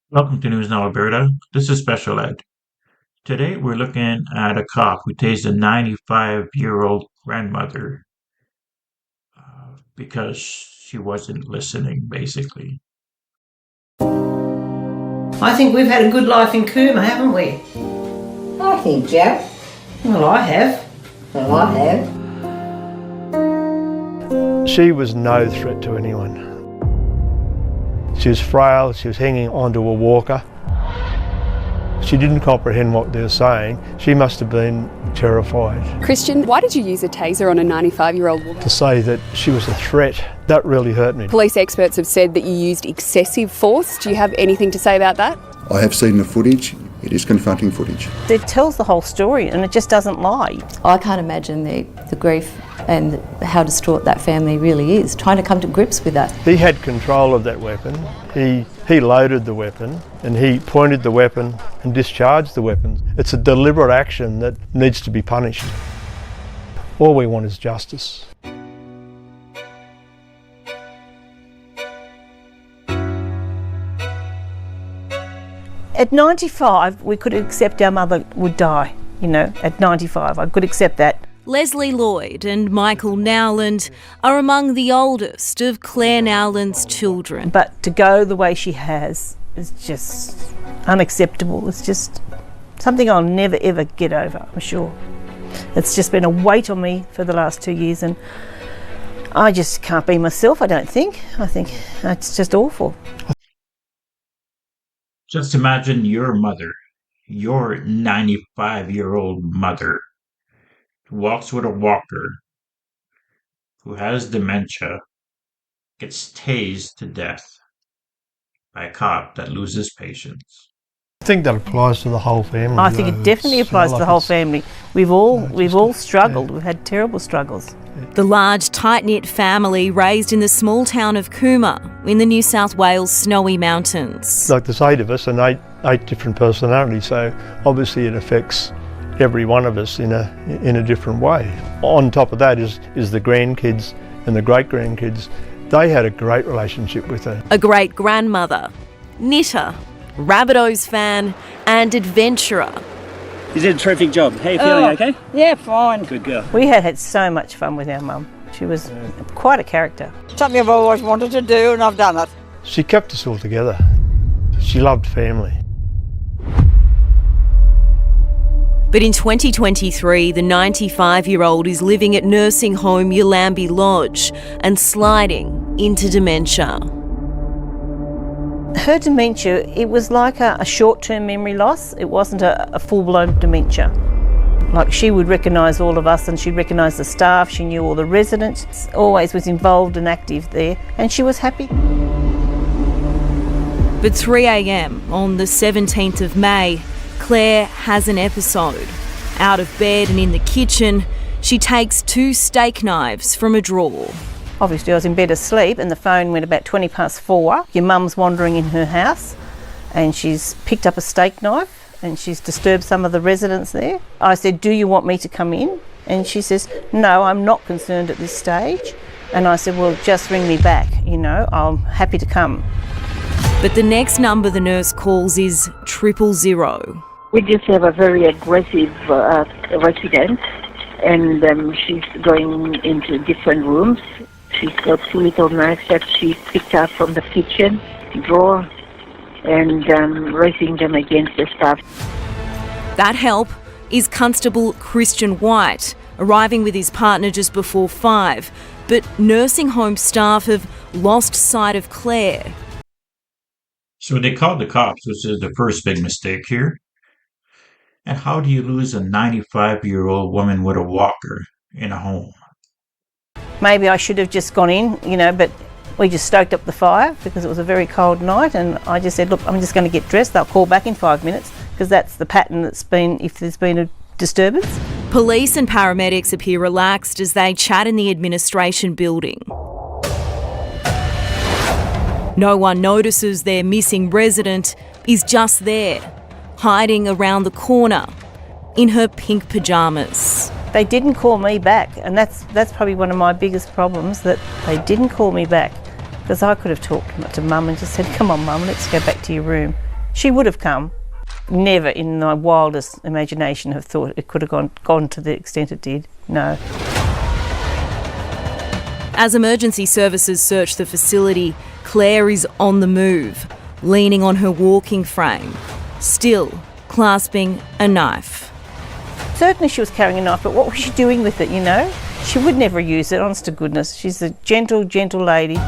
Welcome to News Now Alberta. This is Special Ed. Today we're looking at a cop who tased a 95-year-old grandmother because she wasn't listening, basically. I think we've had a good life in Cooma, haven't we? I think, Joe. Well, I have. Well, I have. She was no threat to anyone. She was frail, she was hanging onto a walker. She didn't comprehend what they were saying. She must have been terrified. Christian, why did you use a taser on a 95-year-old woman? To say that she was a threat, that really hurt me. Police experts have said that you used excessive force. Do you have anything to say about that? I have seen the footage. It is confronting footage. It tells the whole story and it just doesn't lie. I can't imagine the grief and how distraught that family really is, trying to come to grips with that. He had control of that weapon. He loaded the weapon and he pointed the weapon and discharged the weapon. It's a deliberate action that needs to be punished. All we want is justice. At 95, we could accept our mother would die, at 95. I could accept that. Leslie Lloyd and Michael Nowland are among the oldest of Claire Nowland's children. But to go the way she has is just unacceptable. It's just something I'll never ever get over, I'm sure. It's just been a weight on me for the last 2 years and I just can't be myself, I don't think. I think it's just awful. Just imagine your mother, your 95-year-old mother, who walks with a walker, who has dementia, gets tased to death by a cop that loses patience. I think that applies to the whole family. I think it definitely applies to the whole family. We've all struggled. We've had terrible struggles. The large, tight-knit family raised in the small town of Cooma in the New South Wales Snowy Mountains. Like there's 8 of us and eight different personalities, so obviously it affects every one of us in a different way. On top of that is the grandkids and the great-grandkids. They had a great relationship with her. A great-grandmother, knitter, Rabbitohs fan and adventurer. You did a terrific job. How are you feeling, okay? Yeah, fine. Good girl. We had so much fun with our mum. She was quite a character. Something I've always wanted to do and I've done it. She kept us all together. She loved family. But in 2023, the 95-year-old is living at nursing home Yallambee Lodge and sliding into dementia. Her dementia, it was like a short-term memory loss. It wasn't a full-blown dementia. Like she would recognise all of us and she'd recognise the staff, she knew all the residents, always was involved and active there, and she was happy. But 3 a.m. on the 17th of May, Claire has an episode. Out of bed and in the kitchen, she takes 2 steak knives from a drawer. Obviously I was in bed asleep and the phone went about 20 past 4. Your mum's wandering in her house and she's picked up a steak knife and she's disturbed some of the residents there. I said, do you want me to come in? And she says, no, I'm not concerned at this stage. And I said, well, just ring me back, I'm happy to come. But the next number the nurse calls is 000. We just have a very aggressive resident and she's going into different rooms. She's got 2 little knives that she picked up from the kitchen drawer and raising them against the staff. That help is Constable Christian White, arriving with his partner just before 5. But nursing home staff have lost sight of Claire. So they called the cops, which is the first big mistake here. And how do you lose a 95-year-old woman with a walker in a home? Maybe I should have just gone in, but we just stoked up the fire because it was a very cold night and I just said, look, I'm just going to get dressed. I'll call back in 5 minutes because that's the pattern that's been if there's been a disturbance. Police and paramedics appear relaxed as they chat in the administration building. No one notices their missing resident is just there, hiding around the corner in her pink pyjamas. They didn't call me back, and that's probably one of my biggest problems, that they didn't call me back, because I could have talked to Mum and just said, come on Mum, let's go back to your room. She would have come. Never in my wildest imagination have thought it could have gone to the extent it did. No. As emergency services search the facility, Claire is on the move, leaning on her walking frame, still clasping a knife. Certainly she was carrying a knife, but what was she doing with it, you know? She would never use it, honest to goodness. She's a gentle, gentle lady.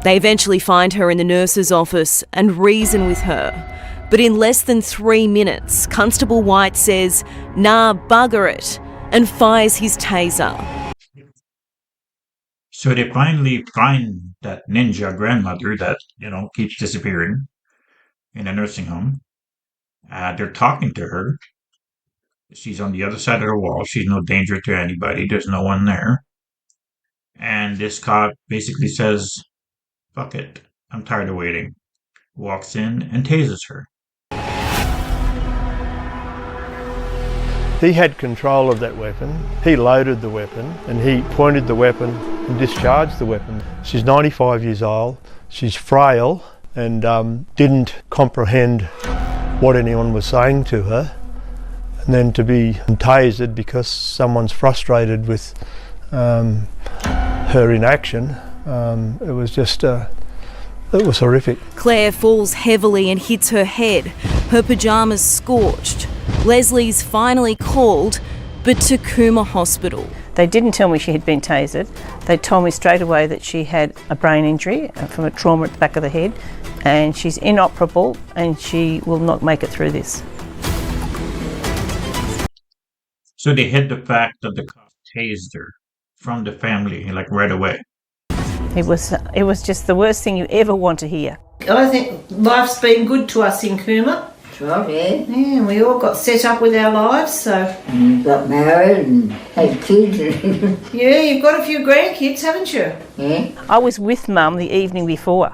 They eventually find her in the nurse's office and reason with her. But in less than 3 minutes, Constable White says, "Nah, bugger it," and fires his taser. So they finally find that ninja grandmother that, keeps disappearing in a nursing home. They're talking to her. She's on the other side of the wall. She's no danger to anybody. There's no one there. And this cop basically says, "Fuck it. I'm tired of waiting." Walks in and tases her. He had control of that weapon. He loaded the weapon and he pointed the weapon and discharged the weapon. She's 95 years old. She's frail and didn't comprehend what anyone was saying to her. And then to be tasered because someone's frustrated with her inaction, it was just, it was horrific. Claire falls heavily and hits her head, her pyjamas scorched. Leslie's finally called, but to Cooma Hospital. They didn't tell me she had been tasered. They told me straight away that she had a brain injury from a trauma at the back of the head, and she's inoperable and she will not make it through this. So they hid the fact that the cop tased her from the family, right away. It was just the worst thing you ever want to hear. I think life's been good to us in Cooma. Right, yeah. Yeah, and we all got set up with our lives, so... And got married and had kids. Yeah, you've got a few grandkids, haven't you? Yeah. I was with Mum the evening before,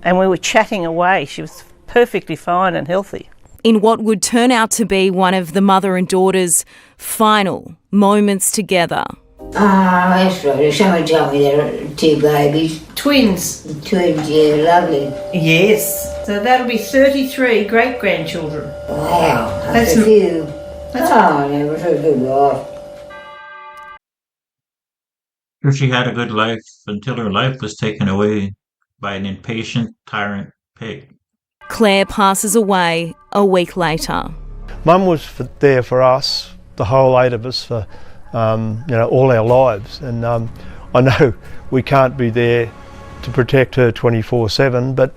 and we were chatting away. She was perfectly fine and healthy. In what would turn out to be one of the mother and daughter's final moments together. That's right. Someone told me there are 2 babies. Twins. Twins, yeah, lovely. Yes. So that'll be 33 great-grandchildren. Wow, that's a few. Never so good life. Sure, she had a good life until her life was taken away by an impatient tyrant pig. Claire passes away a week later. Mum was there for us, the whole 8 of us, for all our lives. And I know we can't be there to protect her 24/7, but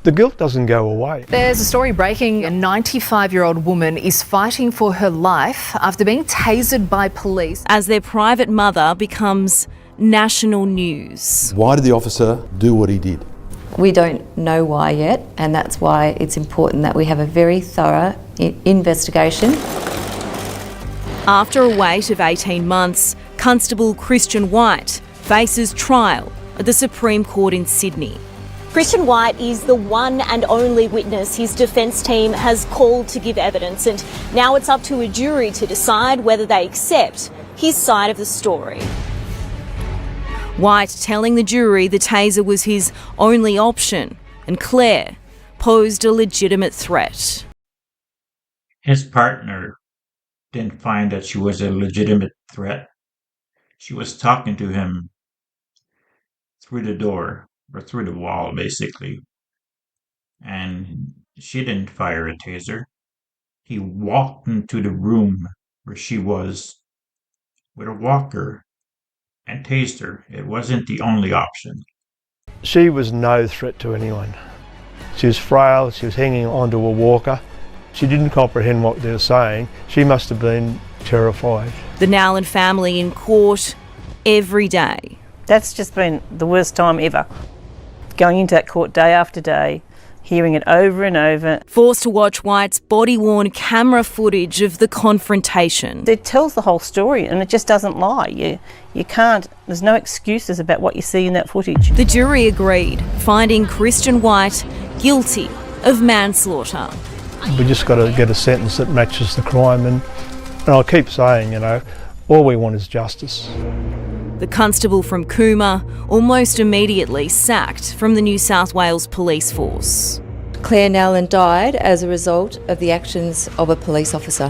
the guilt doesn't go away. There's a story breaking. A 95-year-old woman is fighting for her life after being tasered by police. As their private mother becomes national news. Why did the officer do what he did? We don't know why yet, and that's why it's important that we have a very thorough investigation. After a wait of 18 months, Constable Christian White faces trial at the Supreme Court in Sydney. Christian White is the one and only witness his defence team has called to give evidence, and now it's up to a jury to decide whether they accept his side of the story. White telling the jury the taser was his only option, and Claire posed a legitimate threat. His partner didn't find that she was a legitimate threat. She was talking to him through the door, or through the wall, basically. And she didn't fire a taser. He walked into the room where she was with a walker and tased her. It wasn't the only option. She was no threat to anyone. She was frail, she was hanging onto a walker. She didn't comprehend what they were saying. She must have been terrified. The Nowlan family in court every day. That's just been the worst time ever. Going into that court day after day, hearing it over and over. Forced to watch White's body-worn camera footage of the confrontation. It tells the whole story and it just doesn't lie. You can't, there's no excuses about what you see in that footage. The jury agreed, finding Christian White guilty of manslaughter. We just got to get a sentence that matches the crime, and I'll keep saying, all we want is justice. The constable from Cooma almost immediately sacked from the New South Wales Police Force. Claire Nowlan died as a result of the actions of a police officer.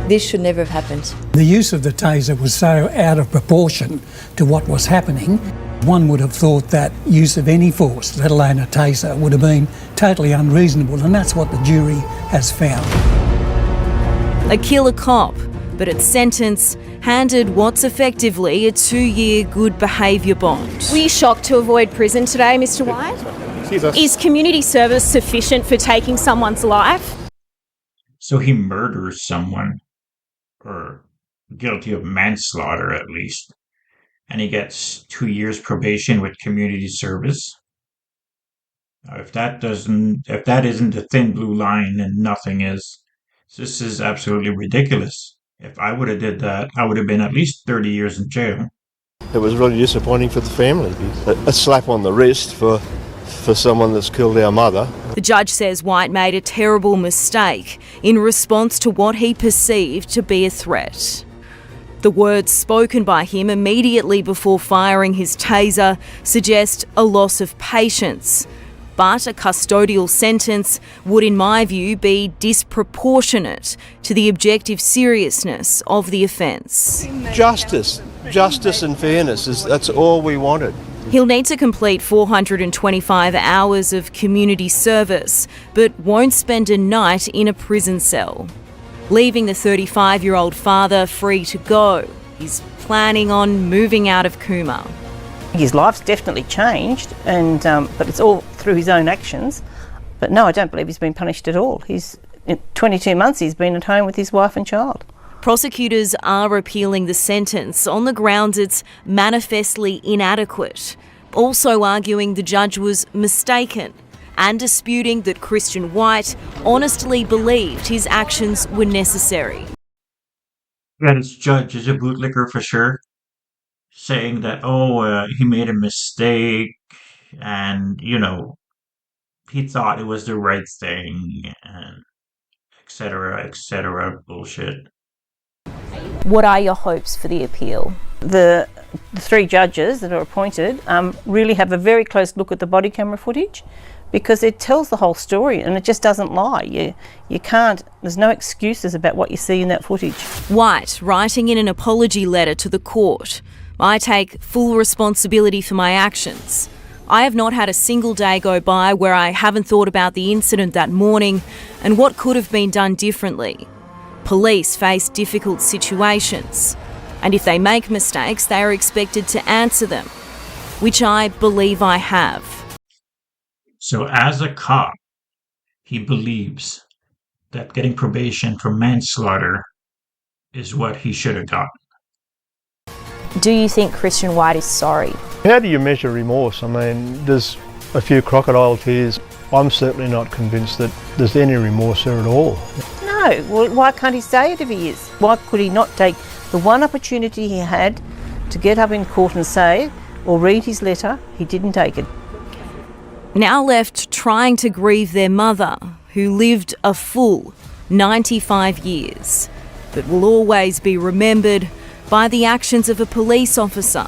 This should never have happened. The use of the taser was so out of proportion to what was happening. One would have thought that use of any force, let alone a taser, would have been totally unreasonable, and that's what the jury has found. A killer cop, but at sentence handed what's effectively a 2-year good behaviour bond. Were you shocked to avoid prison today, Mr. White? Is community service sufficient for taking someone's life? So he murders someone, or guilty of manslaughter at least, and he gets 2 years probation with community service. If that isn't a thin blue line, then nothing is. This is absolutely ridiculous. If I would have did that, I would have been at least 30 years in jail. It was really disappointing for the family. A slap on the wrist for someone that's killed our mother. The judge says White made a terrible mistake in response to what he perceived to be a threat. The words spoken by him immediately before firing his taser suggest a loss of patience. But a custodial sentence would, in my view, be disproportionate to the objective seriousness of the offence. Justice and fairness, that's all we wanted. He'll need to complete 425 hours of community service, but won't spend a night in a prison cell. Leaving the 35-year-old father free to go. He's planning on moving out of Cooma. His life's definitely changed, but it's all through his own actions. But no, I don't believe he's been punished at all. In 22 months he's been at home with his wife and child. Prosecutors are appealing the sentence on the grounds it's manifestly inadequate, also arguing the judge was mistaken and disputing that Christian White honestly believed his actions were necessary. And his judge is a bootlicker for sure, saying that, he made a mistake and, he thought it was the right thing, and etc. bullshit. What are your hopes for the appeal? The 3 judges that are appointed really have a very close look at the body camera footage, because it tells the whole story and it just doesn't lie. You can't, there's no excuses about what you see in that footage. White, writing in an apology letter to the court, I take full responsibility for my actions. I have not had a single day go by where I haven't thought about the incident that morning and what could have been done differently. Police face difficult situations, and if they make mistakes, they are expected to answer them, which I believe I have. So as a cop, he believes that getting probation for manslaughter is what he should have gotten. Do you think Christian White is sorry? How do you measure remorse? I mean, there's a few crocodile tears. I'm certainly not convinced that there's any remorse there at all. No, well, why can't he say it if he is? Why could he not take the one opportunity he had to get up in court and say, or read his letter? He didn't take it. Now left trying to grieve their mother, who lived a full 95 years, but will always be remembered by the actions of a police officer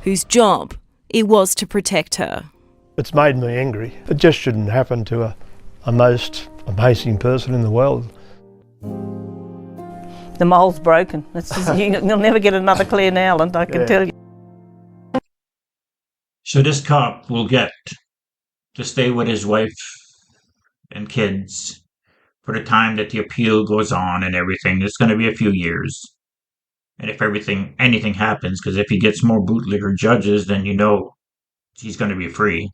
whose job it was to protect her. It's made me angry. It just shouldn't happen to a most amazing person in the world. The mole's broken. You'll never get another Claire Nowlan, I can tell you. So this cop will get to stay with his wife and kids for the time that the appeal goes on and everything. It's going to be a few years. And if anything happens, because if he gets more bootlicker judges, then he's going to be free.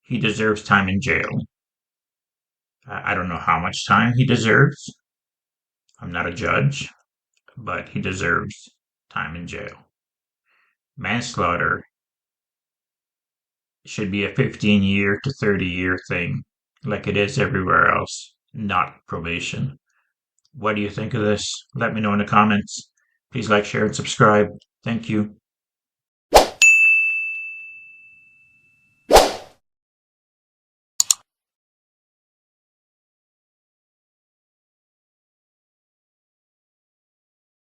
He deserves time in jail. I don't know how much time he deserves. I'm not a judge, but he deserves time in jail. Manslaughter should be a 15-year to 30-year thing, like it is everywhere else, not probation. What do you think of this? Let me know in the comments. Please like, share, and subscribe. Thank you.